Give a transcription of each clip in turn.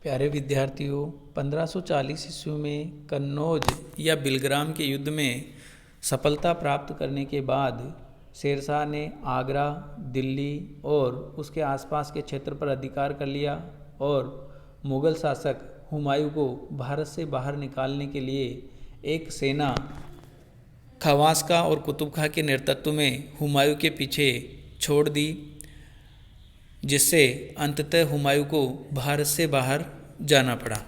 प्यारे विद्यार्थियों, 1540 ईस्वी में कन्नौज या बिलग्राम के युद्ध में सफलता प्राप्त करने के बाद शेरशाह ने आगरा, दिल्ली और उसके आसपास के क्षेत्र पर अधिकार कर लिया और मुग़ल शासक हुमायूं को भारत से बाहर निकालने के लिए एक सेना खवासका और कुतुब खां के नेतृत्व में हुमायूं के पीछे छोड़ दी, जिससे अंततः हुमायूं को भारत से बाहर जाना पड़ा।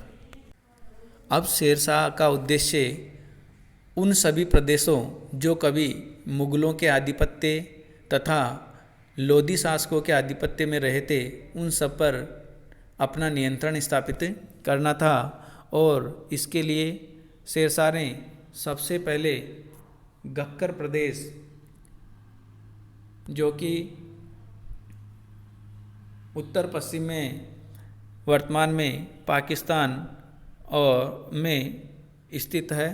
अब शेरशाह का उद्देश्य उन सभी प्रदेशों जो कभी मुग़लों के आधिपत्य तथा लोधी शासकों के आधिपत्य में रहे थे, उन सब पर अपना नियंत्रण स्थापित करना था। और इसके लिए शेरशाह ने सबसे पहले गक्कर प्रदेश, जो कि उत्तर पश्चिम में वर्तमान में पाकिस्तान और में स्थित है,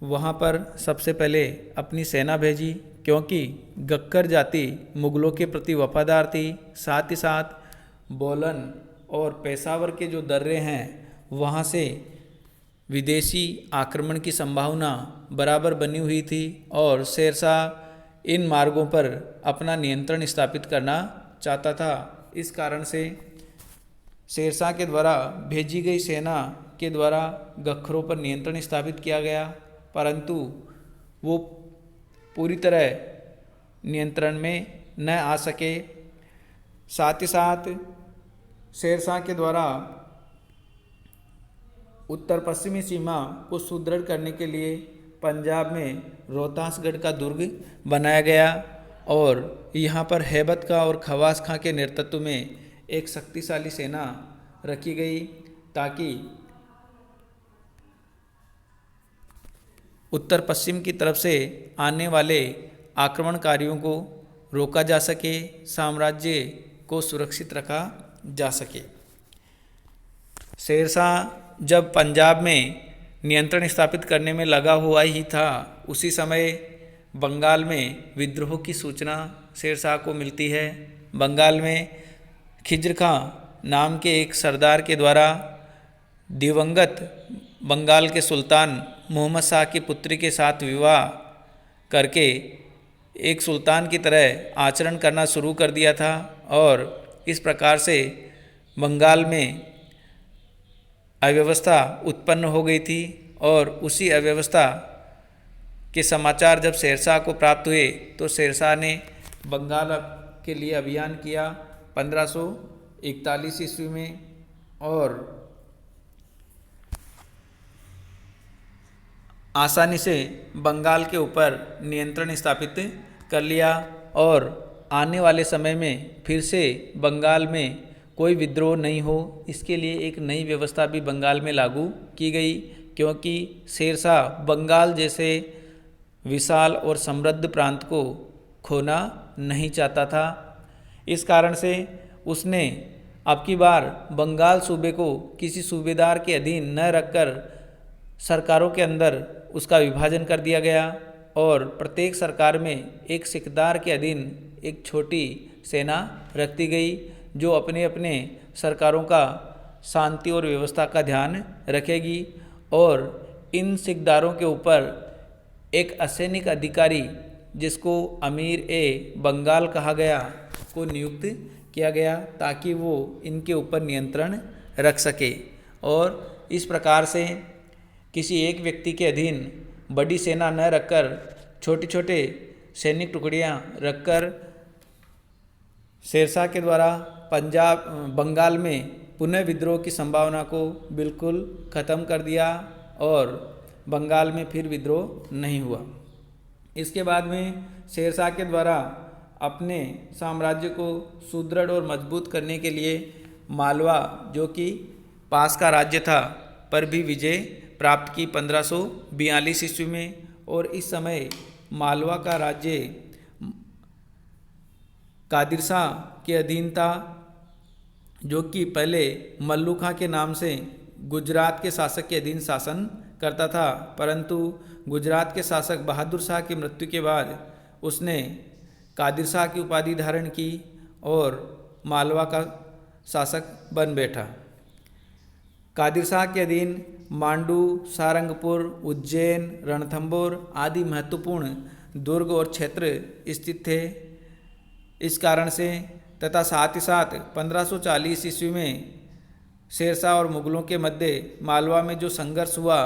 वहाँ पर सबसे पहले अपनी सेना भेजी, क्योंकि गक्कर जाति मुग़लों के प्रति वफादार थी। साथ ही साथ बोलन और पेशावर के जो दर्रे हैं, वहाँ से विदेशी आक्रमण की संभावना बराबर बनी हुई थी और शेरशाह इन मार्गों पर अपना नियंत्रण स्थापित करना चाहता था। इस कारण से शेरशाह के द्वारा भेजी गई सेना के द्वारा गक्खरों पर नियंत्रण स्थापित किया गया, परंतु वो पूरी तरह नियंत्रण में न आ सके। साथ ही साथ शेरशाह के द्वारा उत्तर पश्चिमी सीमा को सुदृढ़ करने के लिए पंजाब में रोहतासगढ़ का दुर्ग बनाया गया और यहाँ पर हैबत खां और खवास खां के नेतृत्व में एक शक्तिशाली सेना रखी गई, ताकि उत्तर पश्चिम की तरफ से आने वाले आक्रमणकारियों को रोका जा सके, साम्राज्य को सुरक्षित रखा जा सके। शेरशाह जब पंजाब में नियंत्रण स्थापित करने में लगा हुआ ही था, उसी समय बंगाल में विद्रोह की सूचना शेरशाह को मिलती है। बंगाल में खिज्र खां नाम के एक सरदार के द्वारा दिवंगत बंगाल के सुल्तान मोहम्मद शाह की पुत्री के साथ विवाह करके एक सुल्तान की तरह आचरण करना शुरू कर दिया था और इस प्रकार से बंगाल में अव्यवस्था उत्पन्न हो गई थी। और उसी अव्यवस्था के समाचार जब शेरशाह को प्राप्त हुए तो शेरशाह ने बंगाल के लिए अभियान किया 1541 ईस्वी में और आसानी से बंगाल के ऊपर नियंत्रण स्थापित कर लिया और आने वाले समय में फिर से बंगाल में कोई विद्रोह नहीं हो, इसके लिए एक नई व्यवस्था भी बंगाल में लागू की गई, क्योंकि शेरशाह बंगाल जैसे विशाल और समृद्ध प्रांत को खोना नहीं चाहता था। इस कारण से उसने अब की बार बंगाल सूबे को किसी सूबेदार के अधीन न रखकर सरकारों के अंदर उसका विभाजन कर दिया गया और प्रत्येक सरकार में एक सिकदार के अधीन एक छोटी सेना रख दी गई, जो अपने अपने सरकारों का शांति और व्यवस्था का ध्यान रखेगी। और इन सिकदारों के ऊपर एक असैनिक अधिकारी, जिसको अमीर ए बंगाल कहा गया, को नियुक्त किया गया, ताकि वो इनके ऊपर नियंत्रण रख सके। और इस प्रकार से किसी एक व्यक्ति के अधीन बड़ी सेना न रखकर छोटे छोटे सैनिक टुकड़ियाँ रखकर शेरशाह के द्वारा बंगाल में पुनः विद्रोह की संभावना को बिल्कुल ख़त्म कर दिया और बंगाल में फिर विद्रोह नहीं हुआ। इसके बाद में शेरशाह के द्वारा अपने साम्राज्य को सुदृढ़ और मजबूत करने के लिए मालवा, जो कि पास का राज्य था, पर भी विजय प्राप्त की 1542 ईस्वी में। और इस समय मालवा का राज्य कादिर शाह के अधीन था, जो कि पहले मल्लू खां के नाम से गुजरात के शासक के अधीन शासन करता था, परंतु गुजरात के शासक बहादुर शाह की मृत्यु के बाद उसने कादिर शाह की उपाधि धारण की और मालवा का शासक बन बैठा। कादिर शाह के अधीन मांडू, सारंगपुर, उज्जैन, रणथंबोर आदि महत्वपूर्ण दुर्ग और क्षेत्र स्थित थे। इस कारण से तथा साथ ही साथ 1540 ईस्वी में शेरशाह और मुग़लों के मध्य मालवा में जो संघर्ष हुआ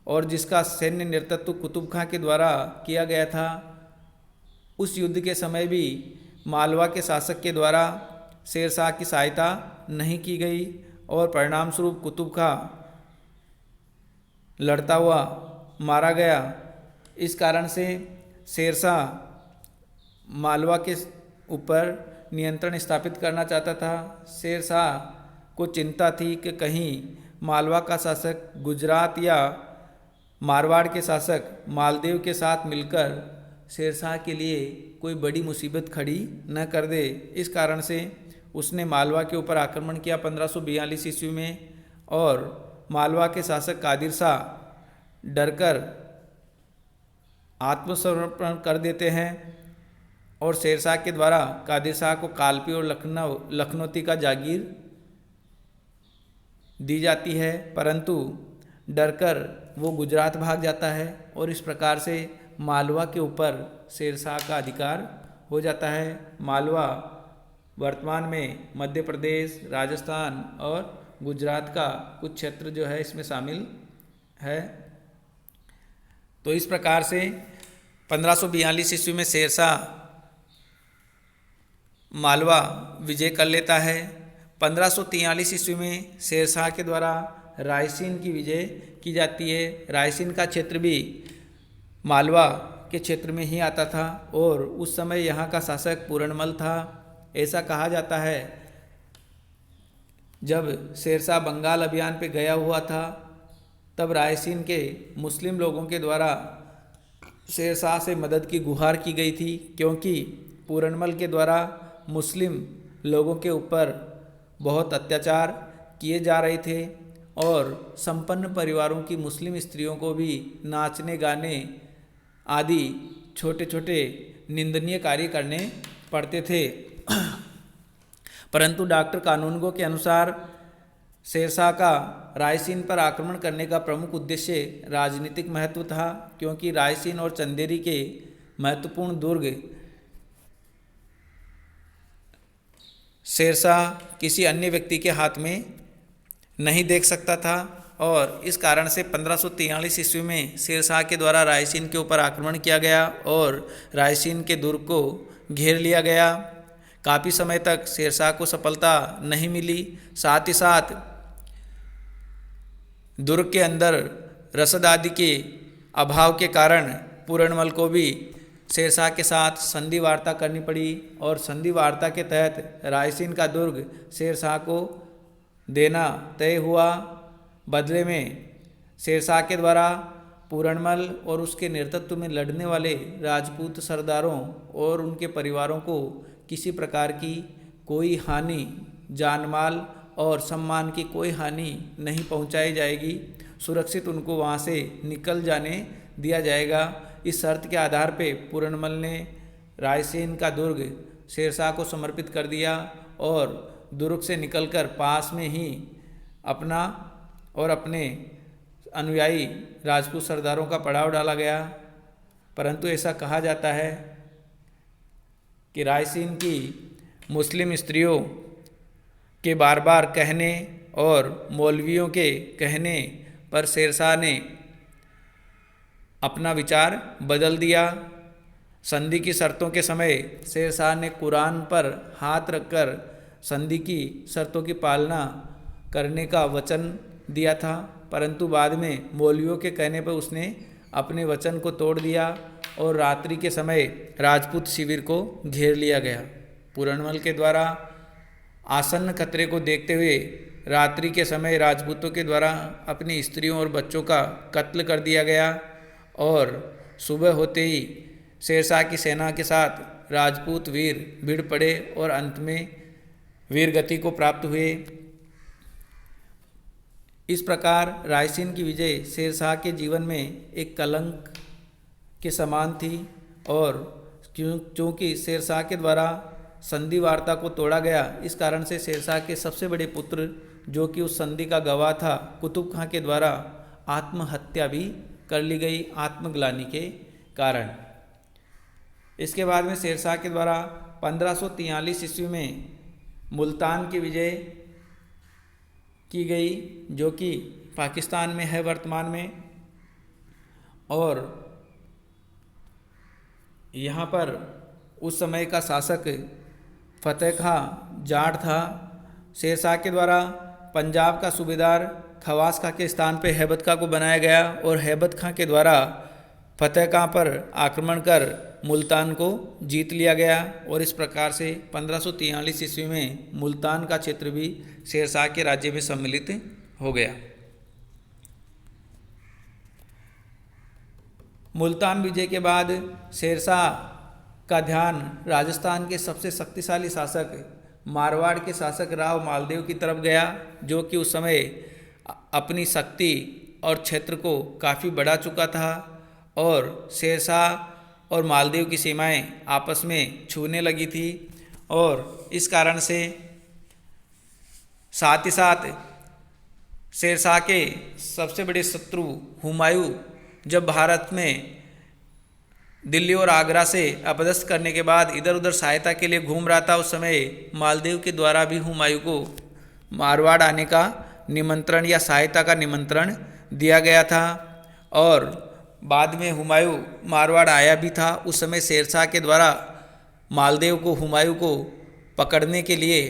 और जिसका सैन्य नेतृत्व कुतुब खां के द्वारा किया गया था, उस युद्ध के समय भी मालवा के शासक के द्वारा शेरशाह की सहायता नहीं की गई और परिणाम स्वरूप कुतुब खां लड़ता हुआ मारा गया। इस कारण से शेरशाह मालवा के ऊपर नियंत्रण स्थापित करना चाहता था। शेरशाह को चिंता थी कि कहीं मालवा का शासक गुजरात या मारवाड़ के शासक मालदेव के साथ मिलकर शेरशाह के लिए कोई बड़ी मुसीबत खड़ी न कर दे। इस कारण से उसने मालवा के ऊपर आक्रमण किया 1542 ईस्वी में और मालवा के शासक कादिर शाह डरकर आत्मसमर्पण कर देते हैं और शेरशाह के द्वारा कादिर शाह को कालपी और लखनौती का जागीर दी जाती है, परंतु डरकर वो गुजरात भाग जाता है और इस प्रकार से मालवा के ऊपर शेरशाह का अधिकार हो जाता है। मालवा वर्तमान में मध्य प्रदेश, राजस्थान और गुजरात का कुछ क्षेत्र जो है इसमें शामिल है। तो इस प्रकार से 1542 ईस्वी में शेरशाह मालवा विजय कर लेता है। 1543 ईस्वी में शेरशाह के द्वारा रायसीन की विजय की जाती है। रायसीन का क्षेत्र भी मालवा के क्षेत्र में ही आता था और उस समय यहाँ का शासक पूरनमल था। ऐसा कहा जाता है जब शेरशाह बंगाल अभियान पे गया हुआ था तब रायसीन के मुस्लिम लोगों के द्वारा शेरशाह से मदद की गुहार की गई थी, क्योंकि पूरनमल के द्वारा मुस्लिम लोगों के ऊपर बहुत अत्याचार किए जा रहे थे और संपन्न परिवारों की मुस्लिम स्त्रियों को भी नाचने गाने आदि छोटे छोटे निंदनीय कार्य करने पड़ते थे। परंतु डॉक्टर कानूनगो के अनुसार शेरशाह का रायसीन पर आक्रमण करने का प्रमुख उद्देश्य राजनीतिक महत्व था, क्योंकि रायसीन और चंदेरी के महत्वपूर्ण दुर्ग शेरशाह किसी अन्य व्यक्ति के हाथ में नहीं देख सकता था और इस कारण से 1543 ईस्वी में शेरशाह के द्वारा रायसीन के ऊपर आक्रमण किया गया और रायसीन के दुर्ग को घेर लिया गया। काफ़ी समय तक शेरशाह को सफलता नहीं मिली। साथ ही साथ दुर्ग के अंदर रसद आदि के अभाव के कारण पूरनमल को भी शेरशाह के साथ संधि वार्ता करनी पड़ी और संधि वार्ता के तहत रायसीन का दुर्ग शेरशाह को देना तय हुआ। बदले में शेरशाह के द्वारा पूरनमल और उसके नेतृत्व में लड़ने वाले राजपूत सरदारों और उनके परिवारों को किसी प्रकार की कोई हानि, जानमाल और सम्मान की कोई हानि नहीं पहुंचाई जाएगी। सुरक्षित उनको वहां से निकल जाने दिया जाएगा। इस शर्त के आधार पे पूरनमल ने रायसेन का दुर्ग शेरशाह को समर्पित कर दिया और दुर्ग से निकलकर पास में ही अपना और अपने अनुयायी राजपूत सरदारों का पड़ाव डाला गया। परंतु ऐसा कहा जाता है कि रायसीन की मुस्लिम स्त्रियों के बार बार कहने और मौलवियों के कहने पर शेरशाह ने अपना विचार बदल दिया। संधि की शर्तों के समय शेरशाह ने कुरान पर हाथ रखकर संधि की शर्तों की पालना करने का वचन दिया था, परंतु बाद में मौलवियों के कहने पर उसने अपने वचन को तोड़ दिया और रात्रि के समय राजपूत शिविर को घेर लिया गया। पूरनमल के द्वारा आसन्न खतरे को देखते हुए रात्रि के समय राजपूतों के द्वारा अपनी स्त्रियों और बच्चों का कत्ल कर दिया गया और सुबह होते ही शेरशाह की सेना के साथ राजपूत वीर भिड़ पड़े और अंत में वीर गति को प्राप्त हुए। इस प्रकार रायसीन की विजय शेरशाह के जीवन में एक कलंक के समान थी और क्योंकि शेरशाह के द्वारा संधि वार्ता को तोड़ा गया। इस कारण से शेरशाह के सबसे बड़े पुत्र जो कि उस संधि का गवाह था कुतुब खां के द्वारा आत्महत्या भी कर ली गई आत्मग्लानि के कारण। इसके बाद में शेरशाह के द्वारा 1543 ईस्वी में मुल्तान की विजय की गई जो कि पाकिस्तान में है वर्तमान में, और यहाँ पर उस समय का शासक फतेह खां जाट था। शेरशाह के द्वारा पंजाब का सूबेदार खवास खां के स्थान पर हैबत खां को बनाया गया और हैबत खां के द्वारा फतेह खां पर आक्रमण कर मुल्तान को जीत लिया गया और इस प्रकार से 1543 ईस्वी में मुल्तान का क्षेत्र भी शेरशाह के राज्य में सम्मिलित हो गया। मुल्तान विजय के बाद शेरशाह का ध्यान राजस्थान के सबसे शक्तिशाली शासक मारवाड़ के शासक राव मालदेव की तरफ गया जो कि उस समय अपनी शक्ति और क्षेत्र को काफ़ी बढ़ा चुका था और शेरशाह और मालदेव की सीमाएं आपस में छूने लगी थी और इस कारण से साथ ही साथ शेरशाह के सबसे बड़े शत्रु हुमायूं जब भारत में दिल्ली और आगरा से अपदस्थ करने के बाद इधर उधर सहायता के लिए घूम रहा था, उस समय मालदेव के द्वारा भी हुमायूं को मारवाड़ आने का निमंत्रण या सहायता का निमंत्रण दिया गया था और बाद में हुमायूं मारवाड़ आया भी था। उस समय शेरशाह के द्वारा मालदेव को हुमायूं को पकड़ने के लिए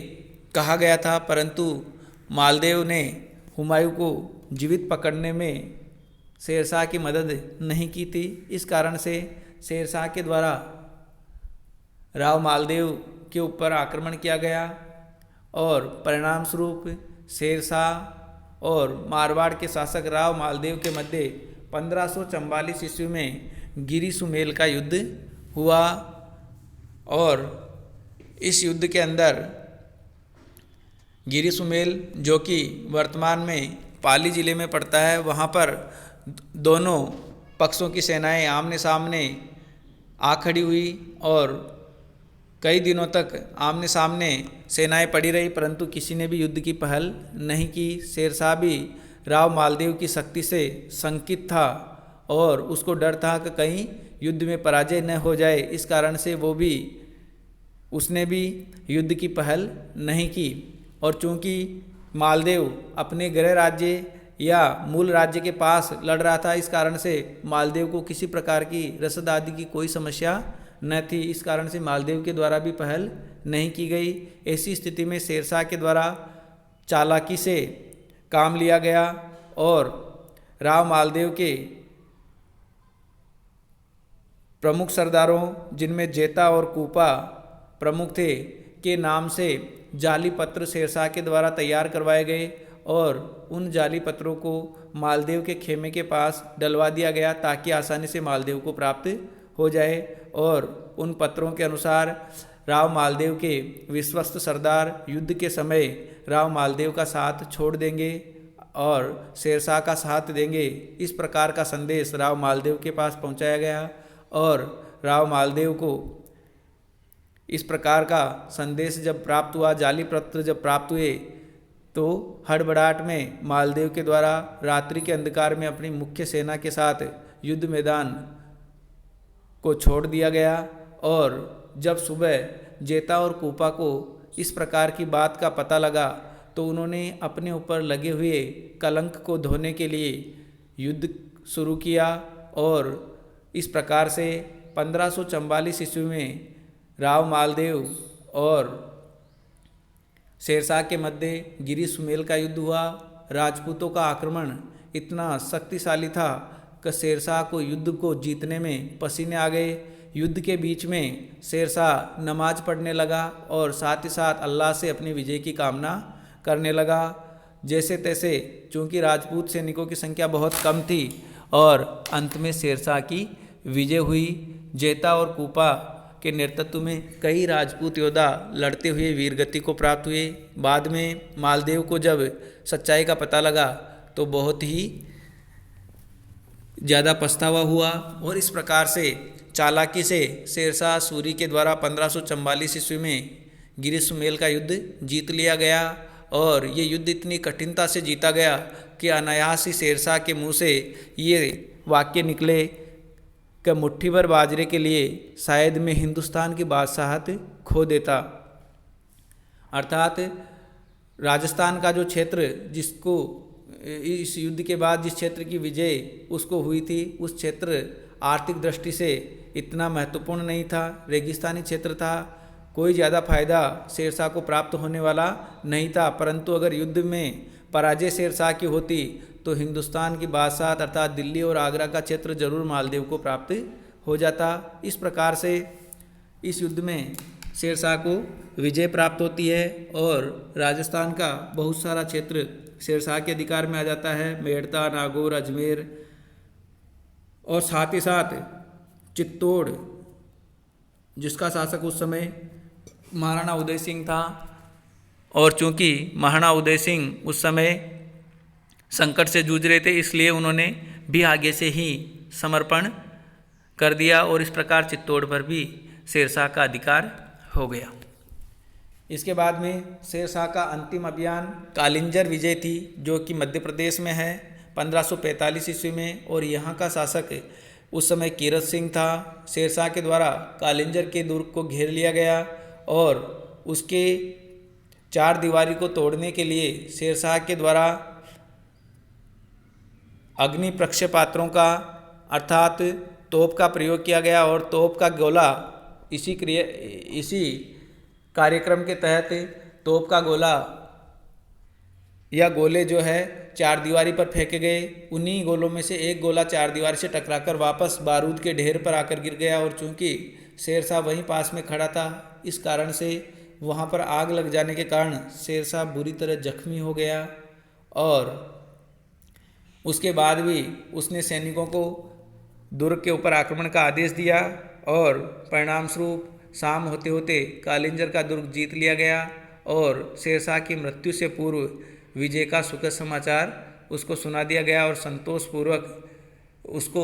कहा गया था, परंतु मालदेव ने हुमायूं को जीवित पकड़ने में शेरशाह की मदद नहीं की थी। इस कारण से शेरशाह के द्वारा राव मालदेव के ऊपर आक्रमण किया गया और परिणाम स्वरूप शेरशाह और मारवाड़ के शासक राव मालदेव के मध्य 1544 ईस्वी में गिरी सुमेल का युद्ध हुआ और इस युद्ध के अंदर गिरी सुमेल जो कि वर्तमान में पाली ज़िले में पड़ता है, वहाँ पर दोनों पक्षों की सेनाएं आमने सामने आ खड़ी हुई और कई दिनों तक आमने सामने सेनाएं पड़ी रही, परंतु किसी ने भी युद्ध की पहल नहीं की। शेरशाह भी राव मालदेव की शक्ति से शंकित था और उसको डर था कि कहीं युद्ध में पराजय न हो जाए, इस कारण से उसने भी युद्ध की पहल नहीं की। और चूंकि मालदेव अपने गृह राज्य या मूल राज्य के पास लड़ रहा था, इस कारण से मालदेव को किसी प्रकार की रसद आदि की कोई समस्या न थी, इस कारण से मालदेव के द्वारा भी पहल नहीं की गई। ऐसी स्थिति में शेरशाह के द्वारा चालाकी से काम लिया गया और राव मालदेव के प्रमुख सरदारों जिनमें जेता और कूपा प्रमुख थे के नाम से जाली पत्र शेरशाह के द्वारा तैयार करवाए गए और उन जाली पत्रों को मालदेव के खेमे के पास डलवा दिया गया ताकि आसानी से मालदेव को प्राप्त हो जाए और उन पत्रों के अनुसार राव मालदेव के विश्वस्त सरदार युद्ध के समय राव मालदेव का साथ छोड़ देंगे और शेरशाह का साथ देंगे। इस प्रकार का संदेश राव मालदेव के पास पहुंचाया गया और राव मालदेव को इस प्रकार का संदेश जब प्राप्त हुआ, जाली पत्र जब प्राप्त हुए, तो हड़बड़ाहट में मालदेव के द्वारा रात्रि के अंधकार में अपनी मुख्य सेना के साथ युद्ध मैदान को छोड़ दिया गया और जब सुबह जेता और कूपा को इस प्रकार की बात का पता लगा तो उन्होंने अपने ऊपर लगे हुए कलंक को धोने के लिए युद्ध शुरू किया और इस प्रकार से 1544 ईस्वी में राव मालदेव और शेरशाह के मध्य गिरी सुमेल का युद्ध हुआ। राजपूतों का आक्रमण इतना शक्तिशाली था कि शेरशाह को युद्ध को जीतने में पसीने आ गए। युद्ध के बीच में शेरशाह नमाज पढ़ने लगा और साथ ही साथ अल्लाह से अपनी विजय की कामना करने लगा। जैसे तैसे चूँकि राजपूत सैनिकों की संख्या बहुत कम थी और अंत में शेरशाह की विजय हुई। जेता और कूपा के नेतृत्व में कई राजपूत योद्धा लड़ते हुए वीरगति को प्राप्त हुए। बाद में मालदेव को जब सच्चाई का पता लगा तो बहुत ही ज़्यादा पछतावा हुआ और इस प्रकार से चालाकी से शेरशाह सूरी के द्वारा 1544 ईस्वी में ग्रीष्ममेल का युद्ध जीत लिया गया। और ये युद्ध इतनी कठिनता से जीता गया कि अनायास ही शेरशाह के मुंह से ये वाक्य निकले कि मुट्ठी भर बाजरे के लिए शायद मैं हिंदुस्तान की बादशाहत खो देता। अर्थात राजस्थान का जो क्षेत्र जिसको इस युद्ध के बाद जिस क्षेत्र की विजय उसको हुई थी, उस क्षेत्र आर्थिक दृष्टि से इतना महत्वपूर्ण नहीं था, रेगिस्तानी क्षेत्र था, कोई ज़्यादा फायदा शेरशाह को प्राप्त होने वाला नहीं था। परंतु अगर युद्ध में पराजय शेरशाह की होती तो हिंदुस्तान की बादशाहत अर्थात दिल्ली और आगरा का क्षेत्र जरूर मालदेव को प्राप्त हो जाता। इस प्रकार से इस युद्ध में शेरशाह को विजय प्राप्त होती है और राजस्थान का बहुत सारा क्षेत्र शेरशाह के अधिकार में आ जाता है, मेड़ता, नागौर, अजमेर और साथ ही साथ चित्तौड़, जिसका शासक उस समय महाराणा उदय सिंह था। और चूंकि महाराणा उदय सिंह उस समय संकट से जूझ रहे थे, इसलिए उन्होंने भी आगे से ही समर्पण कर दिया और इस प्रकार चित्तौड़ पर भी शेरशाह का अधिकार हो गया। इसके बाद में शेरशाह का अंतिम अभियान कालिंजर विजय थी, जो कि मध्य प्रदेश में है 1545 ईस्वी में। और यहाँ का शासक उस समय कीरत सिंह था। शेरशाह के द्वारा कालिंजर के दुर्ग को घेर लिया गया और उसके चार दीवारी को तोड़ने के लिए शेरशाह के द्वारा अग्नि प्रक्षेपास्त्रों का अर्थात तोप का प्रयोग किया गया। और तोप का गोला इसी कार्यक्रम के तहत तोप का गोला या गोले जो है चार दीवारी पर फेंके गए। उन्हीं गोलों में से एक गोला चार दीवारी से टकराकर वापस बारूद के ढेर पर आकर गिर गया। और चूंकि शेरशाह वहीं पास में खड़ा था, इस कारण से वहाँ पर आग लग जाने के कारण शेरशाह बुरी तरह जख्मी हो गया। और उसके बाद भी उसने सैनिकों को दुर्ग के ऊपर आक्रमण का आदेश दिया और परिणाम स्वरूप शाम होते होते कालिंजर का दुर्ग जीत लिया गया। और शेरशाह की मृत्यु से पूर्व विजय का सुखद समाचार उसको सुना दिया गया और संतोषपूर्वक उसको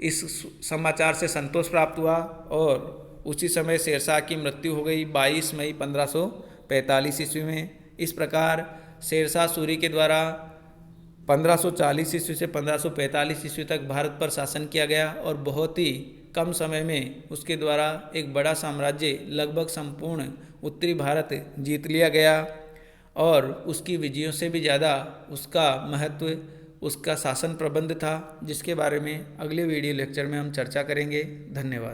इस समाचार से संतोष प्राप्त हुआ। और उसी समय शेरशाह की मृत्यु हो गई 22 मई 1545 ईस्वी में। इस प्रकार शेरशाह सूरी के द्वारा 1540 ईस्वी से 1545 ईस्वी तक भारत पर शासन किया गया और बहुत ही कम समय में उसके द्वारा एक बड़ा साम्राज्य लगभग संपूर्ण उत्तरी भारत जीत लिया गया। और उसकी विजयों से भी ज़्यादा उसका महत्व उसका शासन प्रबंध था, जिसके बारे में अगले वीडियो लेक्चर में हम चर्चा करेंगे। धन्यवाद।